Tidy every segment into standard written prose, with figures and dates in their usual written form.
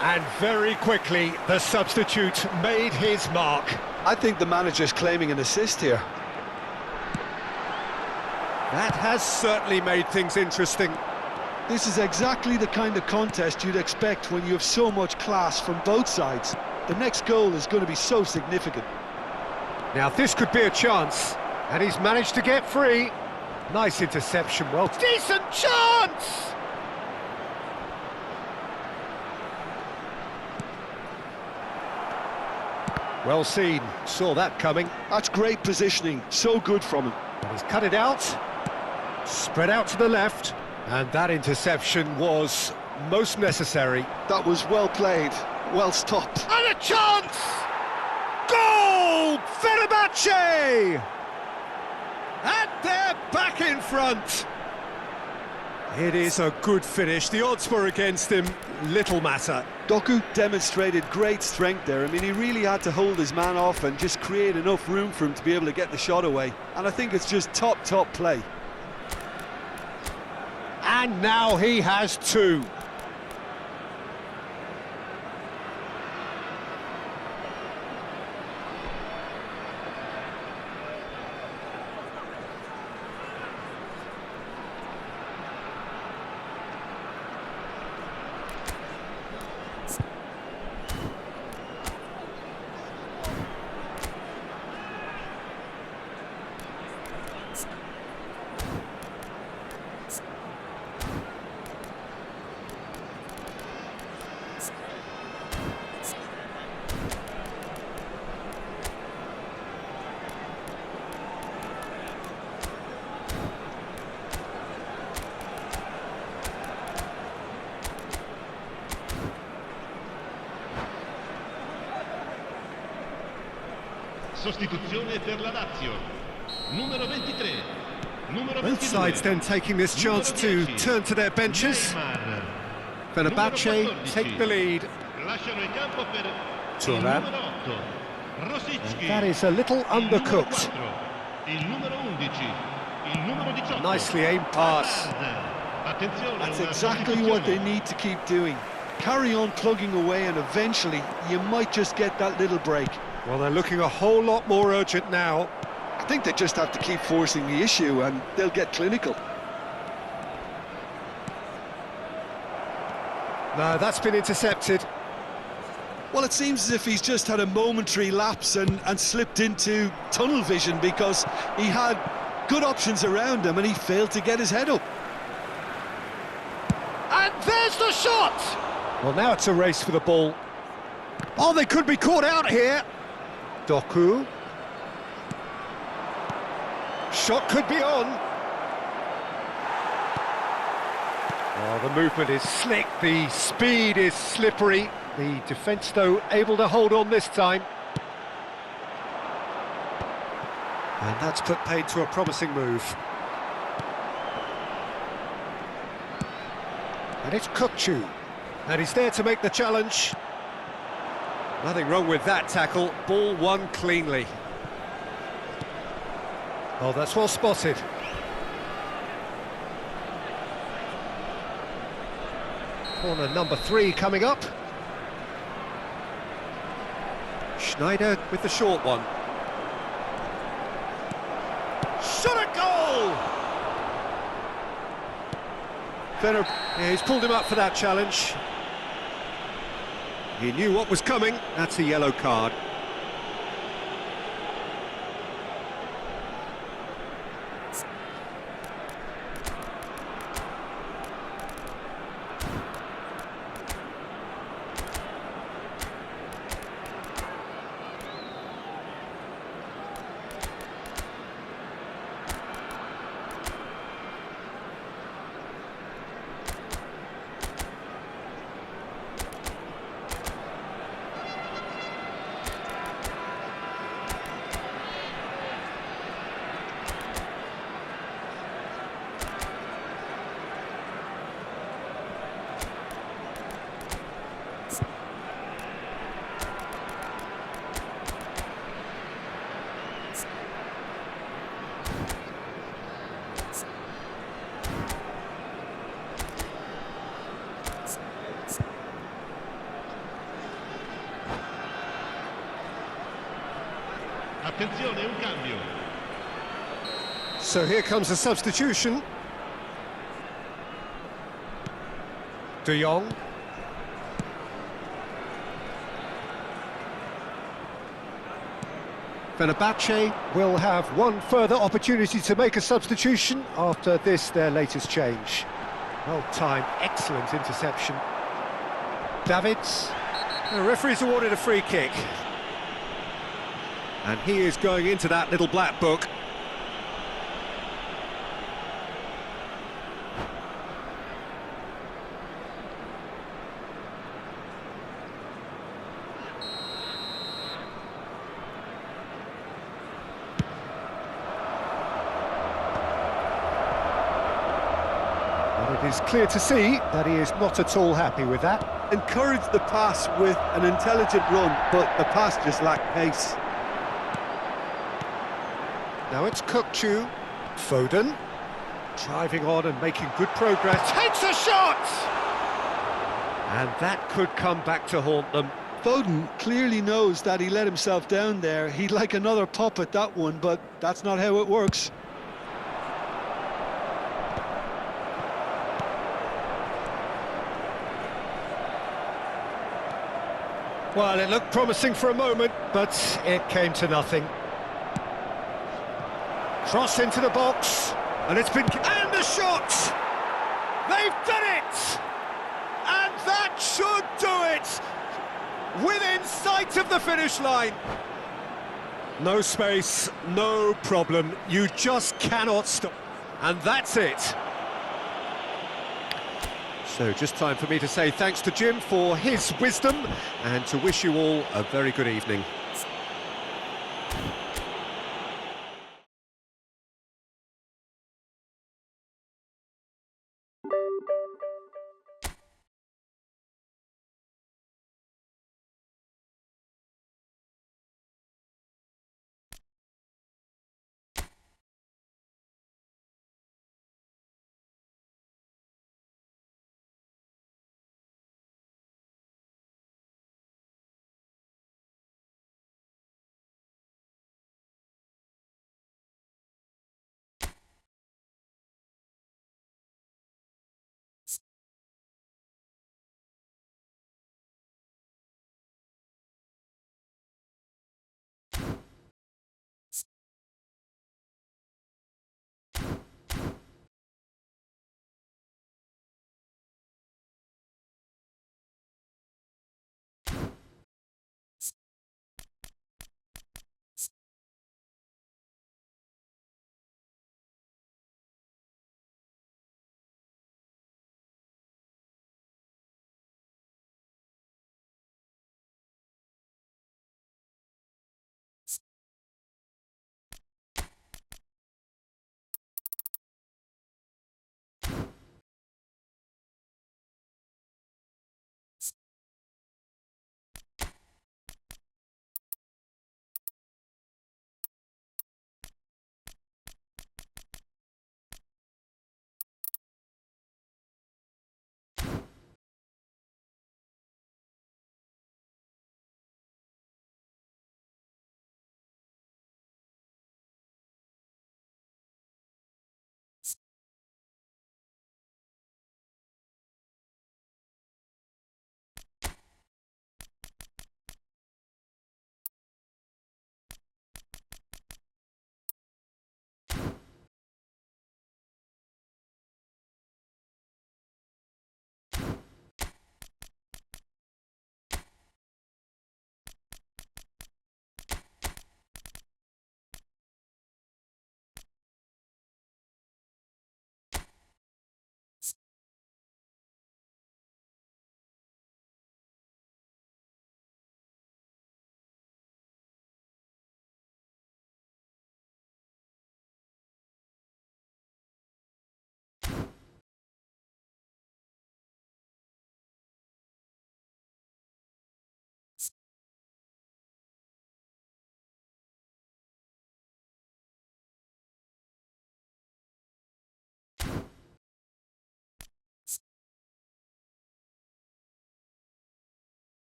And very quickly, the substitute made his mark. I think the manager's claiming an assist here. That has certainly made things interesting. This is exactly the kind of contest you'd expect when you have so much class from both sides. The next goal is going to be so significant. Now this could be a chance, and he's managed to get free. Nice interception, well, decent chance! Well seen, saw that coming. That's great positioning, so good from him. And he's cut it out, spread out to the left, and that interception was most necessary. That was well played, well stopped. And a chance! Goal! Fenerbahce! And they're back in front. It is a good finish. The odds were against him, little matter. Doku demonstrated great strength there. I mean, he really had to hold his man off and just create enough room for him to be able to get the shot away. And I think it's just top play. And now he has two. Sostituzione per la Lazio. Numero 23. Numero 22. Both sides then taking this chance to turn to their benches. Fenerbahce take the lead. Lasciano il campo per Turan. il numero 8. Rosicki. That is a little undercooked. Il numero 11. Il numero 18. Nicely aimed pass. Attenzione. That's exactly what they need to keep doing. Carry on plugging away and eventually you might just get that little break. Well, they're looking a whole lot more urgent now. I think they just have to keep forcing the issue and they'll get clinical. No, that's been intercepted. Well, it seems as if he's just had a momentary lapse and slipped into tunnel vision because he had good options around him and he failed to get his head up. And there's the shot! Well, now it's a race for the ball. Oh, they could be caught out here. Doku. Shot could be on. Oh, the movement is slick, the speed is slippery. The defence, though, able to hold on this time. And that's put paid to a promising move. And it's Kukçu. And he's there to make the challenge. Nothing wrong with that tackle. Ball won cleanly. Oh, that's well spotted. Corner number 3 coming up. Schneider with the short one. Shot a goal! Yeah, he's pulled him up for that challenge. He knew what was coming. That's a yellow card. Attenzione, un cambio. So here comes a substitution. De Jong. Fenerbahce will have one further opportunity to make a substitution after this, their latest change. Well timed, excellent interception. Davids. The referee's awarded a free kick. And he is going into that little black book. It is clear to see that he is not at all happy with that. Encouraged the pass with an intelligent run, but the pass just lacked pace. Now it's Kukçu. Foden. Driving on and making good progress. Takes a shot! And that could come back to haunt them. Foden clearly knows that he let himself down there. He'd like another pop at that one, but that's not how it works. Well, it looked promising for a moment, but it came to nothing. Cross into the box, and it's been... And the shot! They've done it! And that should do it! Within sight of the finish line. No space, no problem. You just cannot stop. And that's it. So just time for me to say thanks to Jim for his wisdom and to wish you all a very good evening.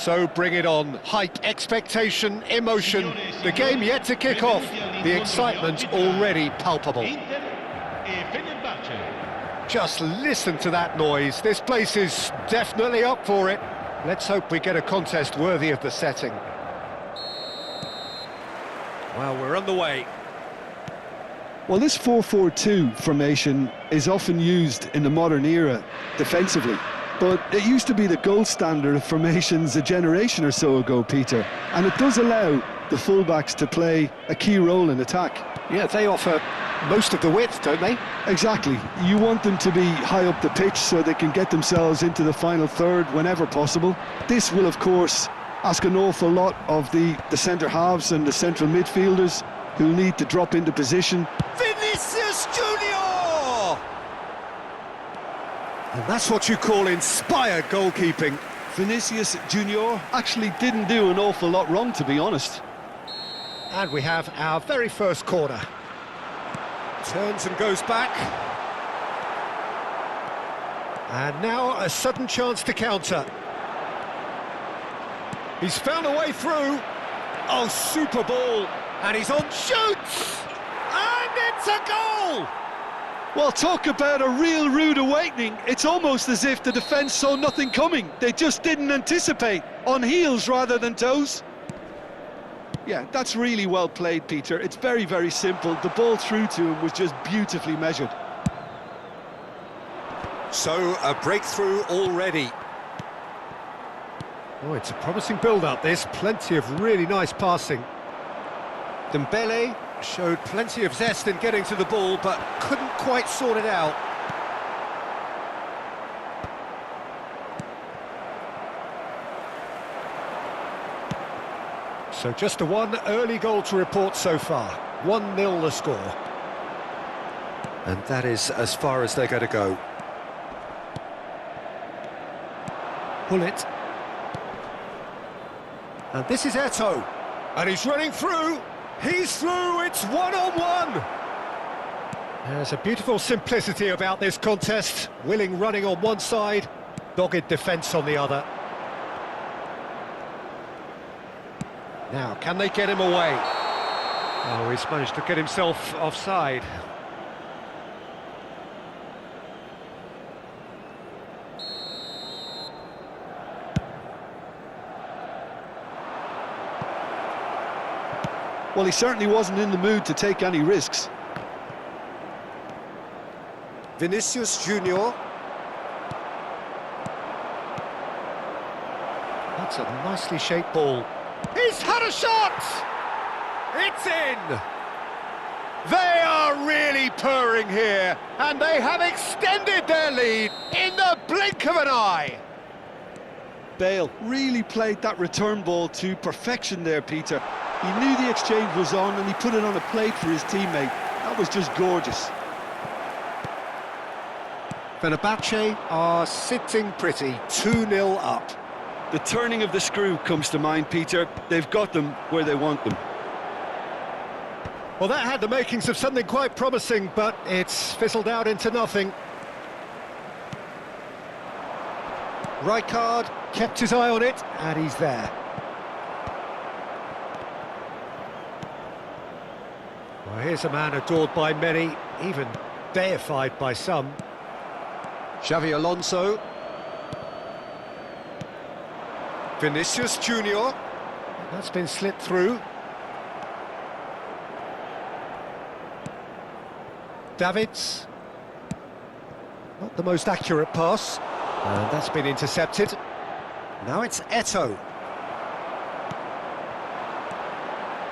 So bring it on. Hype, expectation, emotion. The game yet to kick off. The excitement already palpable. Inter e Fenerbahce. Just listen to that noise. This place is definitely up for it. Let's hope we get a contest worthy of the setting. Well, we're underway. Well, this 4-4-2 formation is often used in the modern era defensively, but it used to be the gold standard of formations a generation or so ago, Peter, and it does allow the fullbacks to play a key role in attack. Yeah, they offer most of the width, don't they? Exactly. You want them to be high up the pitch so they can get themselves into the final third whenever possible. This will, of course, ask an awful lot of the centre halves and the central midfielders, who'll need to drop into position. Vinicius Junior! And that's what you call inspired goalkeeping. Vinicius Junior actually didn't do an awful lot wrong, to be honest. And we have our very first corner. Turns and goes back. And now a sudden chance to counter. He's found a way through. Oh, super ball. And he's on, shoots! And it's a goal! Well, talk about a real rude awakening. It's almost as if the defence saw nothing coming. They just didn't anticipate, on heels rather than toes. Yeah, that's really well played, Peter. It's very, very simple. The ball through to him was just beautifully measured. So, a breakthrough already. Oh, it's a promising build-up, this. Plenty of really nice passing. Dembele showed plenty of zest in getting to the ball, but couldn't quite sort it out. So just the one early goal to report so far. 1-0 the score. And that is as far as they're going to go. Pull it. And this is Eto'o. And he's running through. He's through, it's one-on-one! There's a beautiful simplicity about this contest. Willing running on one side, dogged defence on the other. Now, can they get him away? Oh, he's managed to get himself offside. Well, he certainly wasn't in the mood to take any risks. Vinicius Junior. That's a nicely shaped ball. He's had a shot! It's in! They are really purring here, and they have extended their lead in the blink of an eye. Bale really played that return ball to perfection there, Peter. He knew the exchange was on and he put it on a plate for his teammate. That was just gorgeous. Fenerbahce are sitting pretty, 2-0 up. The turning of the screw comes to mind, Peter. They've got them where they want them. Well, that had the makings of something quite promising, but it's fizzled out into nothing. Rijkaard kept his eye on it, and he's there. Well, here's a man adored by many, even deified by some. Xavi Alonso. Vinicius Junior. That's been slipped through. Davids. Not the most accurate pass. And that's been intercepted. Now it's Eto'o.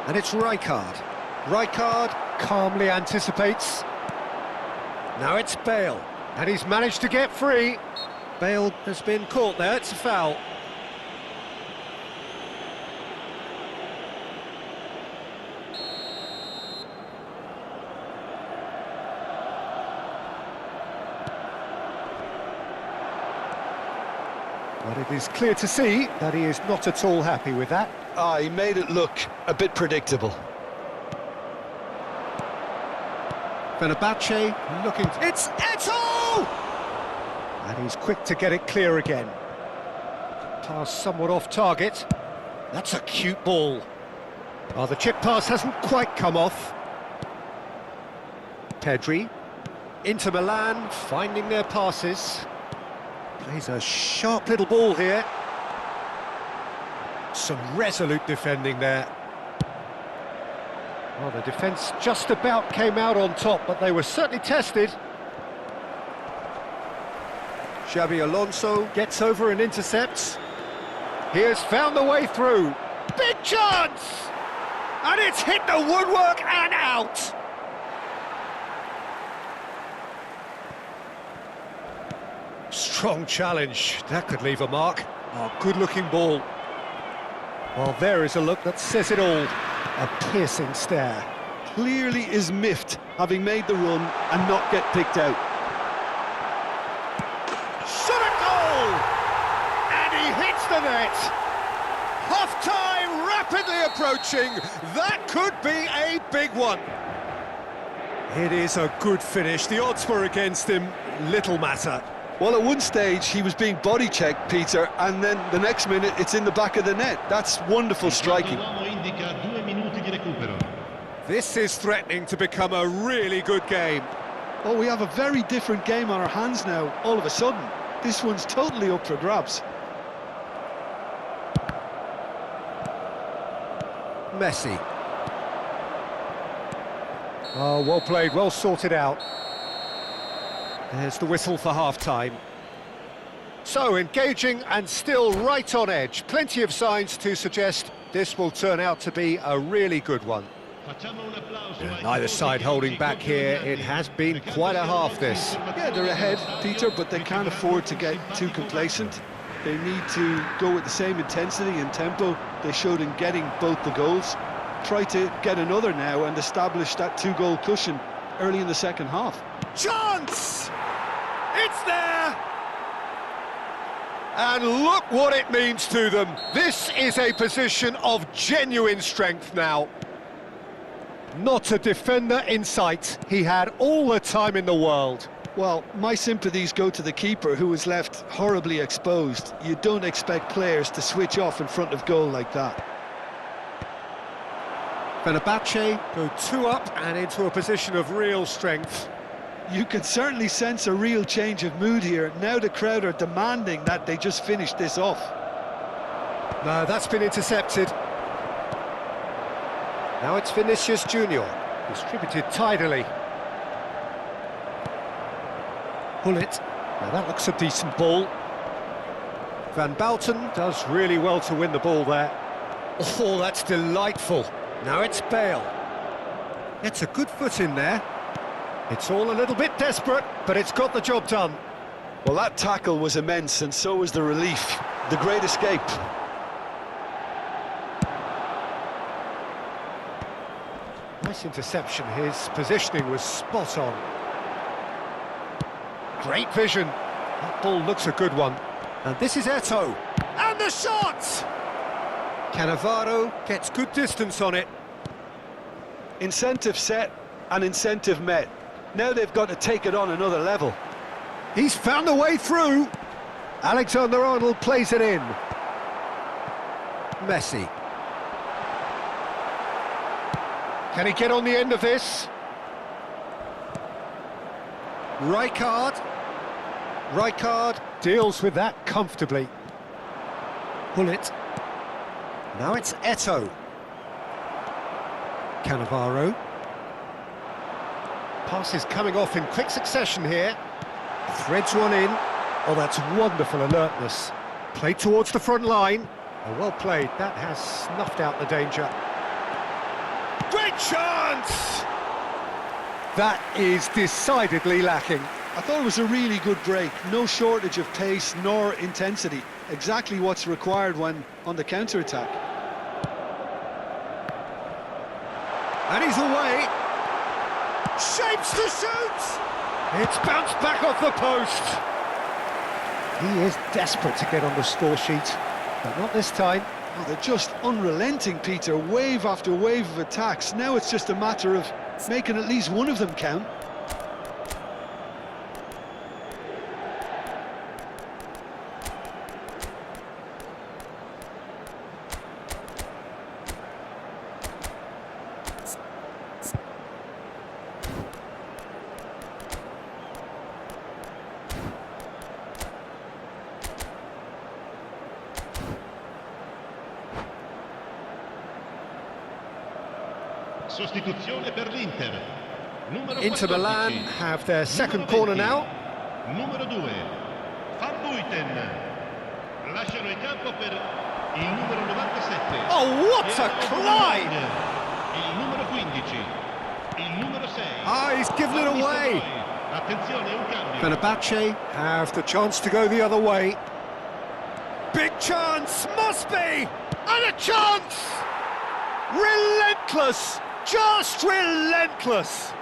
And it's Rijkaard. Rijkaard calmly anticipates. Now it's Bale. And he's managed to get free. Bale has been caught there, it's a foul. But it is clear to see that he is not at all happy with that. He made it look a bit predictable. Fenerbahce looking... It's Eto'o! And he's quick to get it clear again. Pass somewhat off target. That's a cute ball. Oh, the chip pass hasn't quite come off. Pedri. Inter Milan finding their passes. Plays a sharp little ball here. Some resolute defending there. Well, the defence just about came out on top, but they were certainly tested. Xabi Alonso gets over and intercepts. He has found the way through. Big chance! And it's hit the woodwork and out! Strong challenge. That could leave a mark. Oh, good-looking ball. Well, there is a look that says it all. A piercing stare. Clearly is miffed, having made the run and not get picked out. Shot a goal! And he hits the net. Half-time rapidly approaching. That could be a big one. It is a good finish. The odds were against him. Little matter. Well, at one stage he was being body-checked, Peter, and then the next minute it's in the back of the net. That's wonderful striking. This is threatening to become a really good game. Oh, we have a very different game on our hands now, all of a sudden. This one's totally up for grabs. Messi. Oh, well played, well sorted out. There's the whistle for half-time. So, engaging and still right on edge. Plenty of signs to suggest this will turn out to be a really good one. Neither side holding back here. It has been quite a half, this. Yeah, they're ahead, Peter, but they can't afford to get too complacent. They need to go with the same intensity and tempo they showed in getting both the goals. Try to get another now and establish that two-goal cushion early in the second half. Chance! It's there! And look what it means to them. This is a position of genuine strength now. Not a defender in sight. He had all the time in the world. Well, my sympathies go to the keeper, who was left horribly exposed. You don't expect players to switch off in front of goal like that. Fenerbahce go 2 up and into a position of real strength. You can certainly sense a real change of mood here. Now the crowd are demanding that they just finish this off. No, that's been intercepted. Now it's Vinicius Junior, distributed tidily. Bullet. Now that looks a decent ball. Van Bouten does really well to win the ball there. Oh, that's delightful. Now it's Bale. It's a good foot in there. It's all a little bit desperate, but it's got the job done. Well, that tackle was immense, and so was the relief. The great escape. Nice interception. His positioning was spot on. Great vision. That ball looks a good one. And this is Eto'o. And the shot! Cannavaro gets good distance on it. Incentive set and incentive met. Now they've got to take it on another level. He's found a way through. Alexander-Arnold plays it in. Messi. Can he get on the end of this? Rijkaard deals with that comfortably. Bullet. Now it's Eto'o. Cannavaro. Pass is coming off in quick succession here. Threads one in. Oh, that's wonderful alertness. Played towards the front line. Oh, well played. That has snuffed out the danger. Great chance! That is decidedly lacking. I thought it was a really good break. No shortage of pace nor intensity. Exactly what's required when on the counter-attack. And he's away. Shapes to shoot! It's bounced back off the post. He is desperate to get on the score sheet, but not this time. Oh, they're just unrelenting, Peter. Wave after wave of attacks. Now it's just a matter of making at least one of them count. Sostituzione per l'Inter. Numero Inter 14. Milan have their second Numero corner 20. now. Numero 2. Van Buiten. Lasciano il campo per il numero 97. Oh, what a climb! Il numero 15. Il numero 6. Ah, he's given it away. Attenzione, un cambio. Fenerbahce have the chance to go the other way. Big chance, must be! And a chance! Relentless! Just relentless!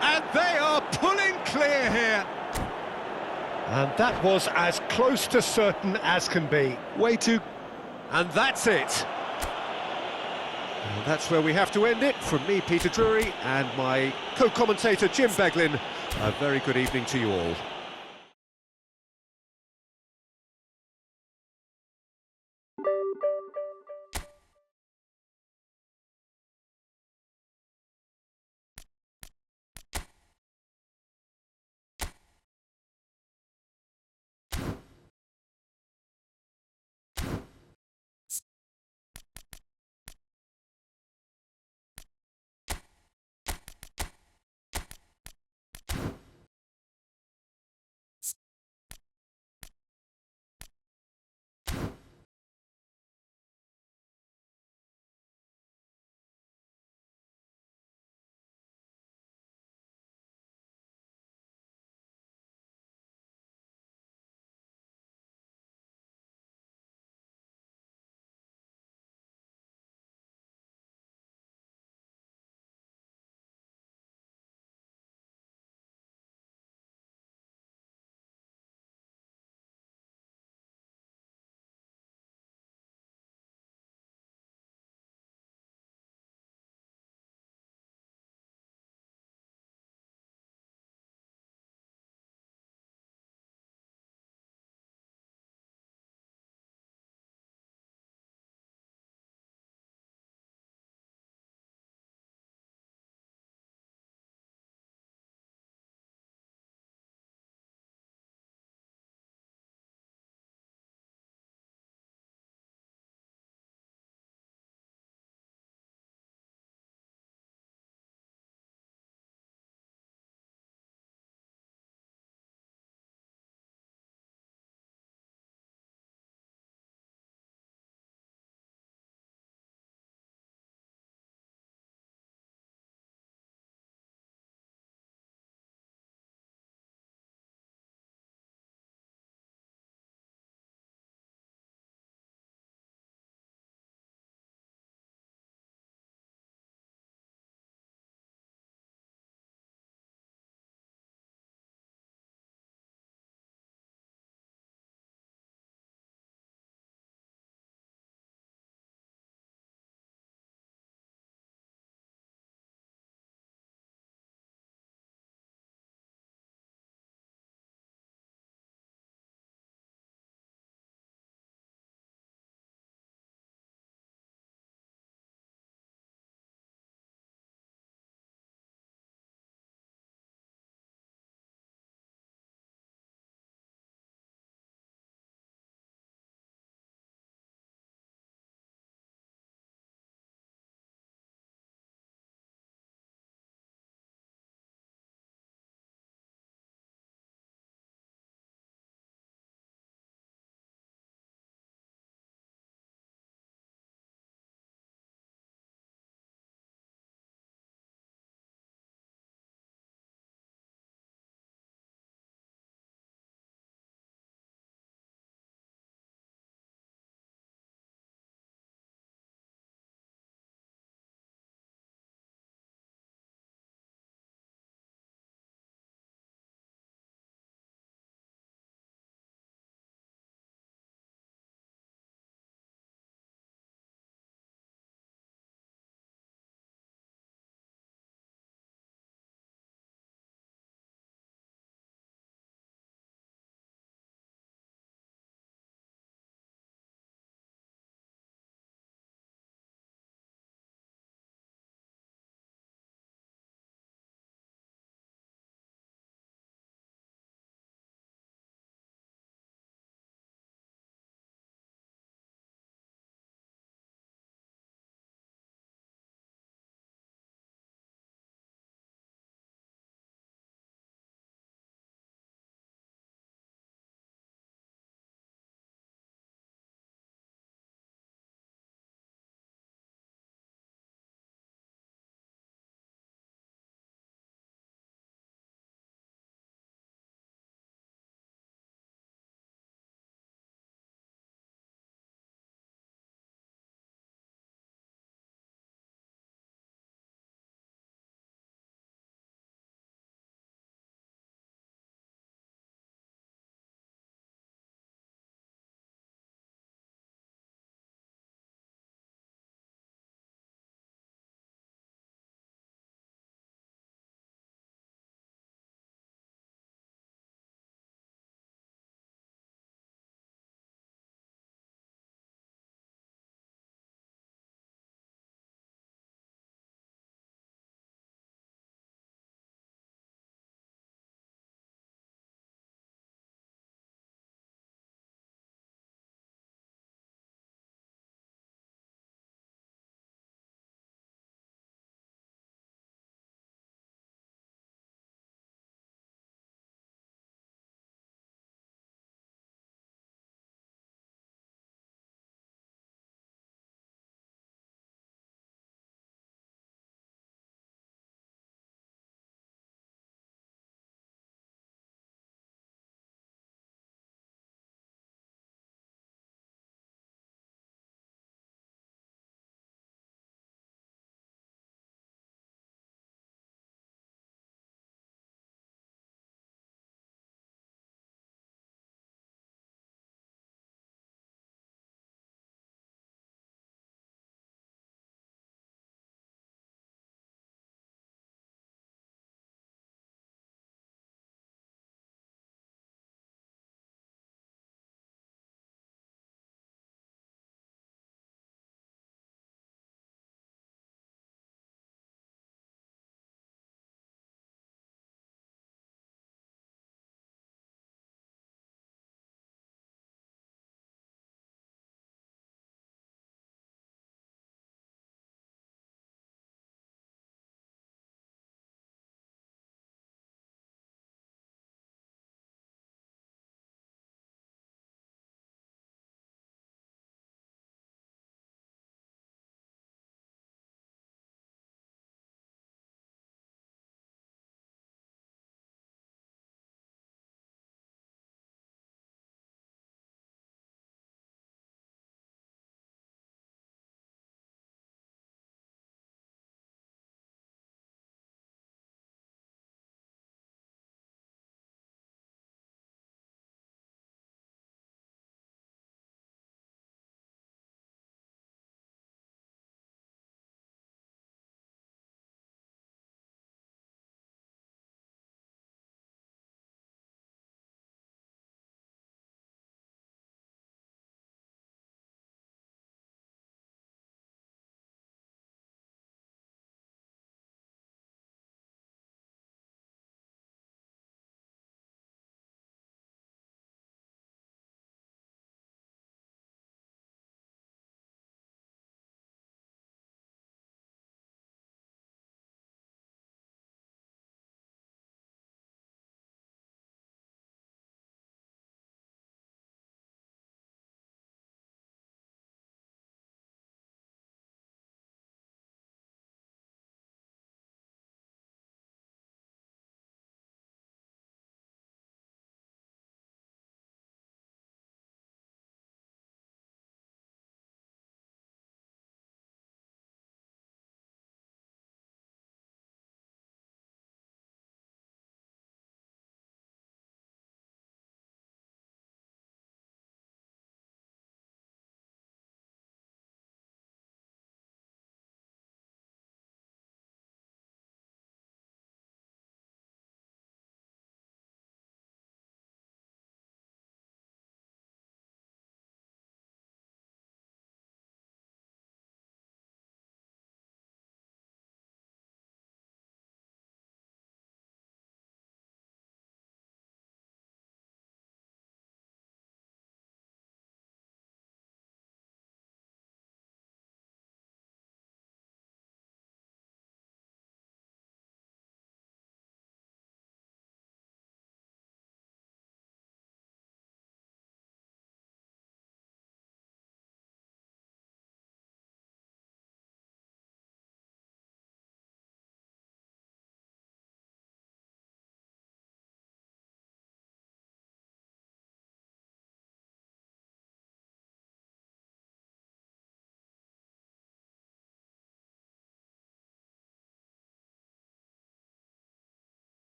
And they are pulling clear here. And that was as close to certain as can be. Way too... And that's it. And that's where we have to end it. From me, Peter Drury, and my co-commentator, Jim Beglin. A very good evening to you all.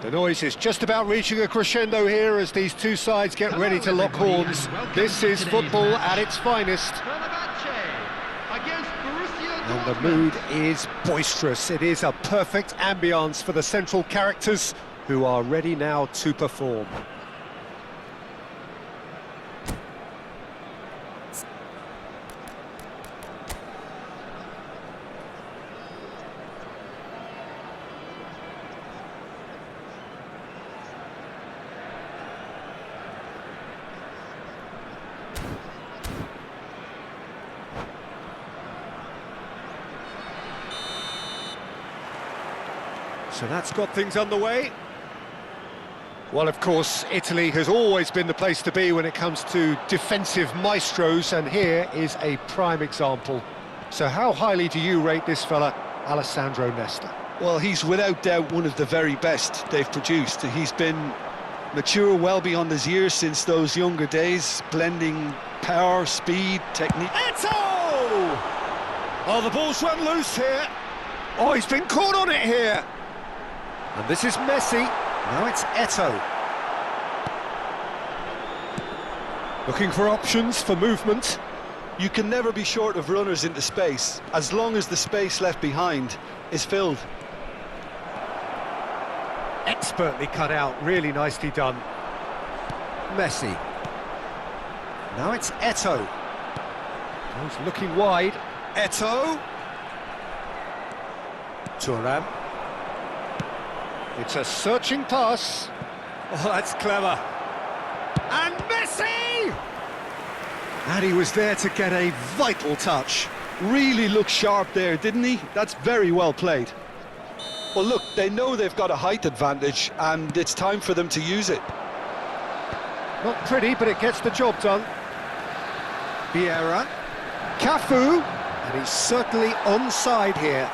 The noise is just about reaching a crescendo here as these two sides get ready to lock horns. This is football at its finest. And the mood is boisterous. It is a perfect ambience for the central characters who are ready now to perform. So that's got things underway. Well, of course, Italy has always been the place to be when it comes to defensive maestros, and here is a prime example. So how highly do you rate this fella, Alessandro Nesta? Well, he's without doubt one of the very best they've produced. He's been mature well beyond his years since those younger days, blending power, speed, technique. Eto! Oh, the ball's run loose here. Oh, he's been caught on it here. And this is Messi. Now it's Eto. Looking for options for movement. You can never be short of runners into space, as long as the space left behind is filled. Expertly cut out, really nicely done. Messi. Now it's Eto. He's looking wide. Eto. Thuram. It's a searching pass. Oh, that's clever. And Messi! And he was there to get a vital touch. Really looked sharp there, didn't he? That's very well played. Well, look, they know they've got a height advantage, and it's time for them to use it. Not pretty, but it gets the job done. Vieira. Cafu. And he's certainly onside here.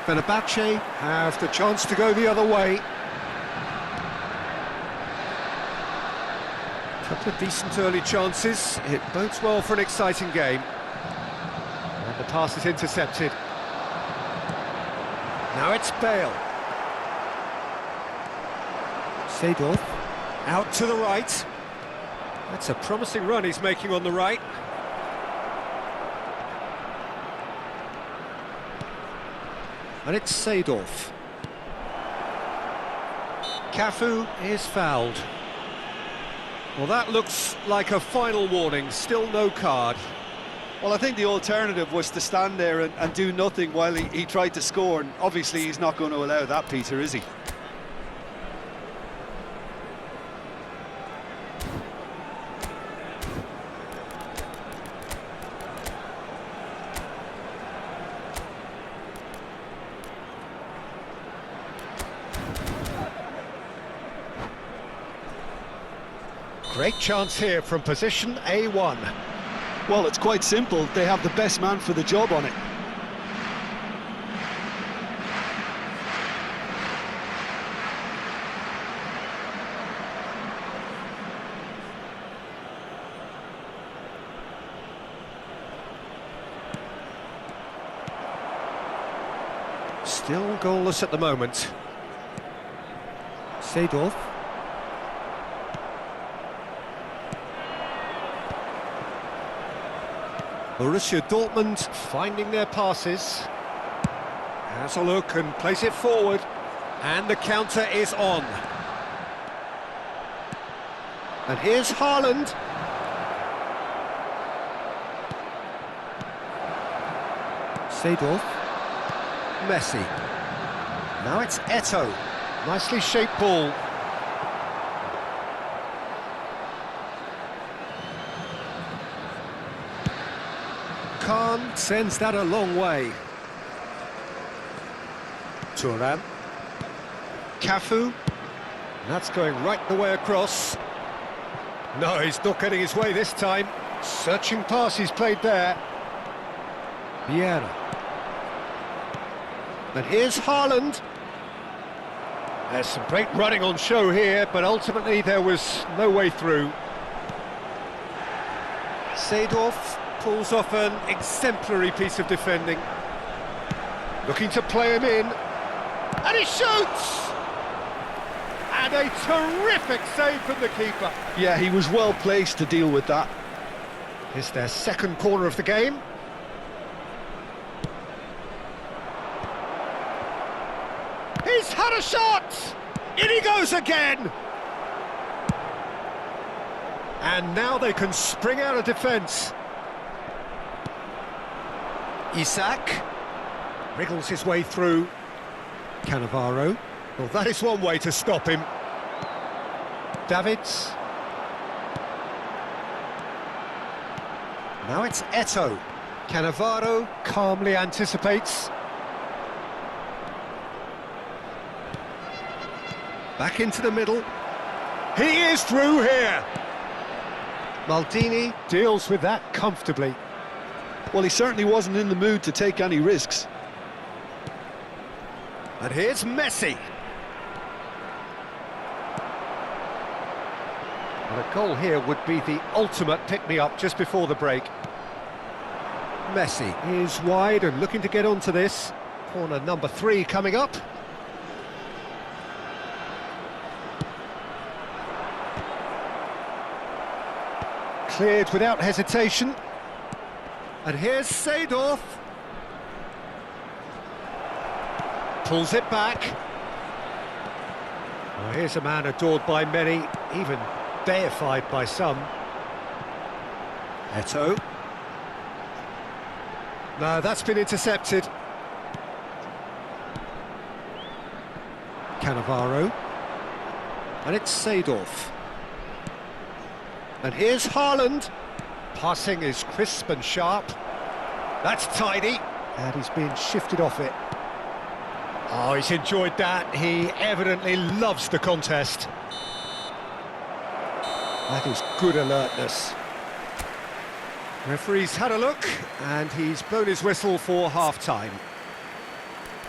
Fenerbahce have the chance to go the other way. Couple of decent early chances. It bodes well for an exciting game. And the pass is intercepted. Now it's Bale. Seedorf out to the right. That's a promising run he's making on the right. And it's Seedorf. Cafu is fouled. Well, that looks like a final warning, still no card. Well, I think the alternative was to stand there and do nothing while he tried to score, and obviously he's not going to allow that, Peter, is he? Great chance here from position A1. Well, it's quite simple. They have the best man for the job on it. Still goalless at the moment. Seedorf. Borussia Dortmund finding their passes. Has a look and plays it forward. And the counter is on. And here's Haaland. Seedorf. Messi. Now it's Eto. Nicely shaped ball. Khan sends that a long way. Thuram. Cafu. That's going right the way across. No, he's not getting his way this time. Searching pass he's played there. Vieira. And here's Haaland. There's some great running on show here, but ultimately there was no way through. Seedorf pulls off an exemplary piece of defending. Looking to play him in. And he shoots! And a terrific save from the keeper. Yeah, he was well placed to deal with that. It's their second corner of the game. He's had a shot! In he goes again! And now they can spring out of defence. Isak wriggles his way through. Cannavaro. Well, that is one way to stop him. Davids. Now it's Eto'o. Cannavaro calmly anticipates. Back into the middle. He is through here. Maldini deals with that comfortably. Well, he certainly wasn't in the mood to take any risks. And here's Messi. And a goal here would be the ultimate pick-me-up just before the break. Messi is wide and looking to get onto this. Corner number 3 coming up. Cleared without hesitation. And here's Seedorf. Pulls it back. Well, here's a man adored by many, even deified by some. Eto'o. No, that's been intercepted. Cannavaro. And it's Seedorf. And here's Haaland. Passing is crisp and sharp. That's tidy. And he's being shifted off it. Oh, he's enjoyed that. He evidently loves the contest. That is good alertness. Referee's had a look, and he's blown his whistle for half-time.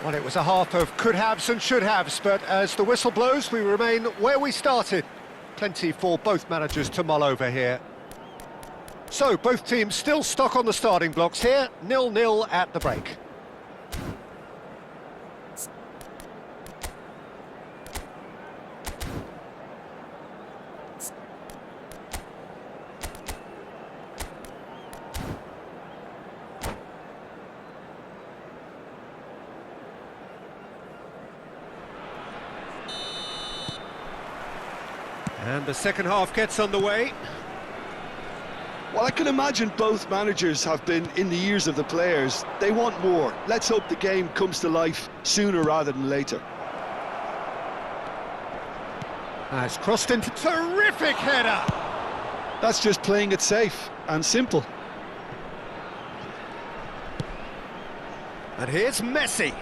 Well, it was a half of could-haves and should-haves, but as the whistle blows, we remain where we started. Plenty for both managers to mull over here. So, both teams still stuck on the starting blocks here, 0-0 at the break. And the second half gets underway. Well, I can imagine both managers have been in the ears of the players. They want more. Let's hope the game comes to life sooner rather than later. Has crossed into terrific header. That's just playing it safe and simple. And here's Messi.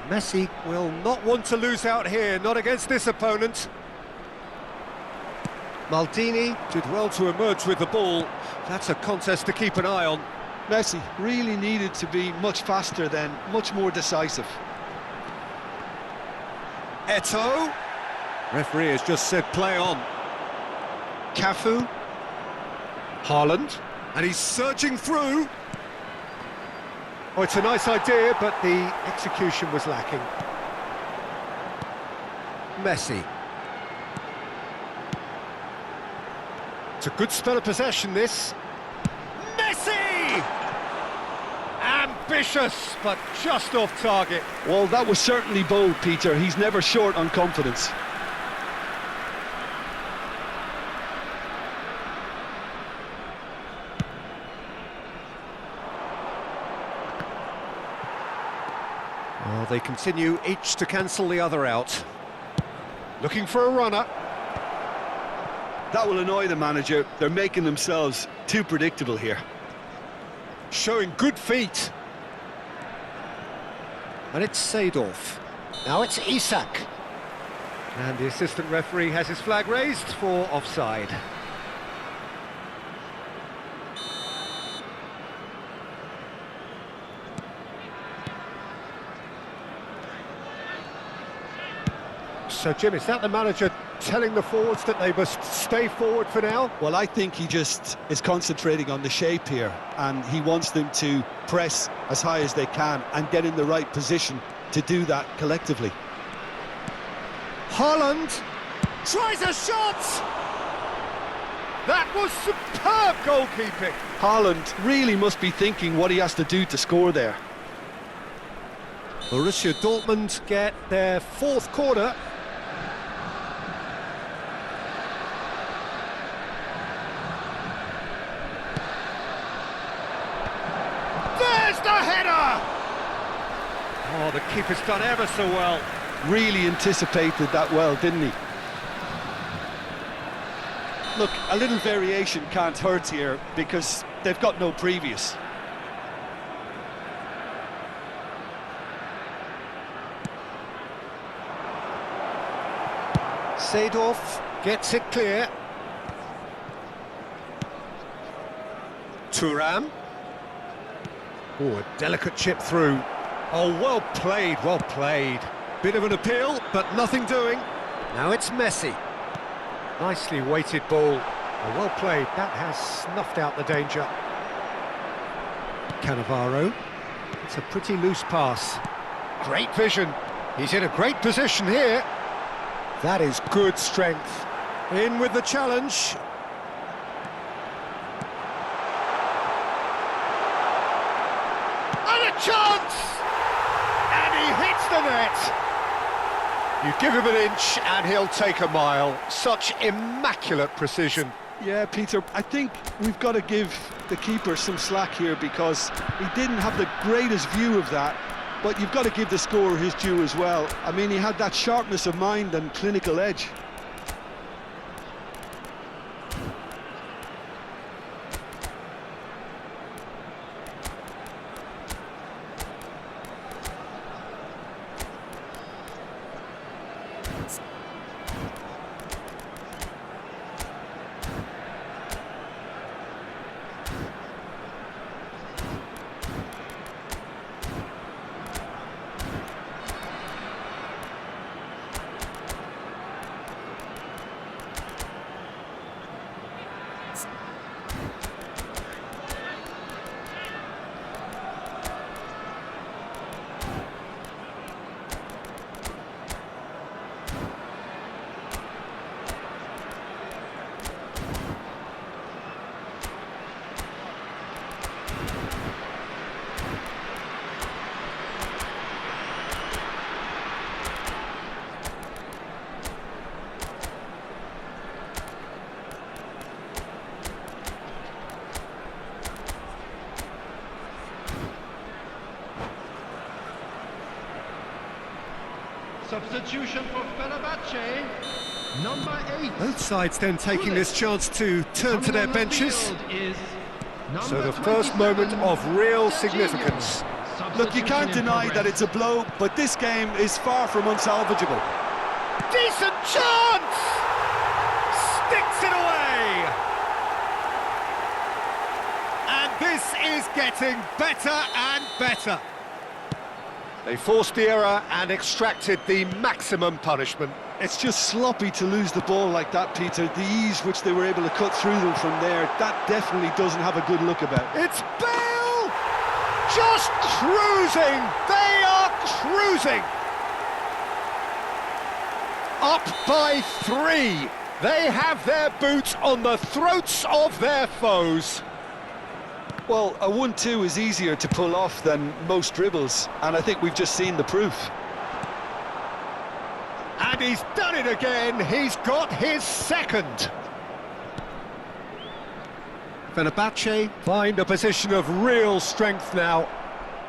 Messi will not want to lose out here, not against this opponent. Maldini did well to emerge with the ball. That's a contest to keep an eye on. Messi really needed to be much faster then, much more decisive. Eto'o. Referee has just said play on. Cafu. Haaland. And he's surging through. Oh, it's a nice idea, but the execution was lacking. Messi. It's a good spell of possession, this. Messi! Ambitious, but just off target. Well, that was certainly bold, Peter. He's never short on confidence. Well, they continue each to cancel the other out. Looking for a runner. That will annoy the manager. They're making themselves too predictable here. Showing good feet. And it's Seedorf. Now it's Isak. And the assistant referee has his flag raised for offside. So, Jim, is that the manager telling the forwards that they must stay forward for now? Well, I think he just is concentrating on the shape here, and he wants them to press as high as they can and get in the right position to do that collectively. Haaland tries a shot! That was superb goalkeeping! Haaland really must be thinking what he has to do to score there. Borussia Dortmund get their fourth corner. There's the header! Oh, the keeper's done ever so well. Really anticipated that well, didn't he? Look, a little variation can't hurt here because they've got no previous. Seedorf gets it clear. Thuram. Oh, a delicate chip through. Oh, well played, well played. Bit of an appeal, but nothing doing. Now it's Messi. Nicely weighted ball. Oh, well played. That has snuffed out the danger. Cannavaro. It's a pretty loose pass. Great vision. He's in a great position here. That is good strength. In with the challenge. And a chance! And he hits the net. You give him an inch and he'll take a mile. Such immaculate precision. Yeah, Peter, I think we've got to give the keeper some slack here because he didn't have the greatest view of that, but you've got to give the scorer his due as well. I mean, he had that sharpness of mind and clinical edge. Substitution for Fenerbahce, number 8. Both sides then taking this chance to turn to their benches. So the first moment of real significance. Look, you can't deny that it's a blow, but this game is far from unsalvageable. Decent chance! Sticks it away! And this is getting better and better. They forced the error and extracted the maximum punishment. It's just sloppy to lose the ball like that, Peter. The ease which they were able to cut through them from there, that definitely doesn't have a good look about it. It's Bale! Just cruising! They are cruising! Up by 3. They have their boot on the throats of their foes. Well, a 1-2 is easier to pull off than most dribbles, and I think we've just seen the proof. And he's done it again. He's got his second. Fenerbahce find a position of real strength now.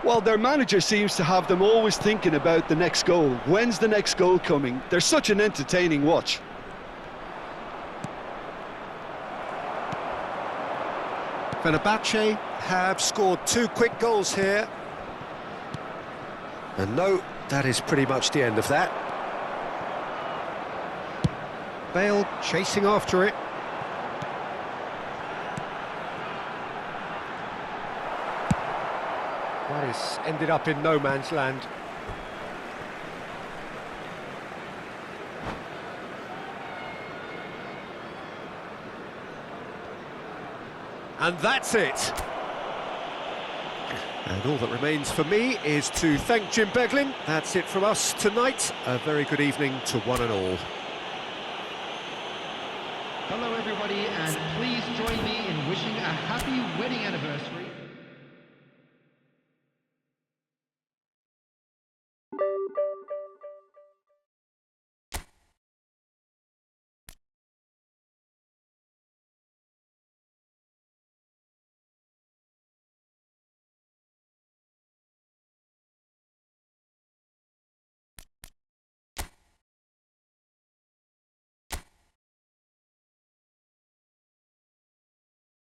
Well, their manager seems to have them always thinking about the next goal. When's the next goal coming? They're such an entertaining watch. Fenerbahce have scored 2 quick goals here. And no, that is pretty much the end of that. Bale chasing after it. That has ended up in no man's land. And that's it. And all that remains for me is to thank Jim Beglin. That's it from us tonight. A very good evening to one and all. Hello everybody, and please join me in wishing a happy wedding anniversary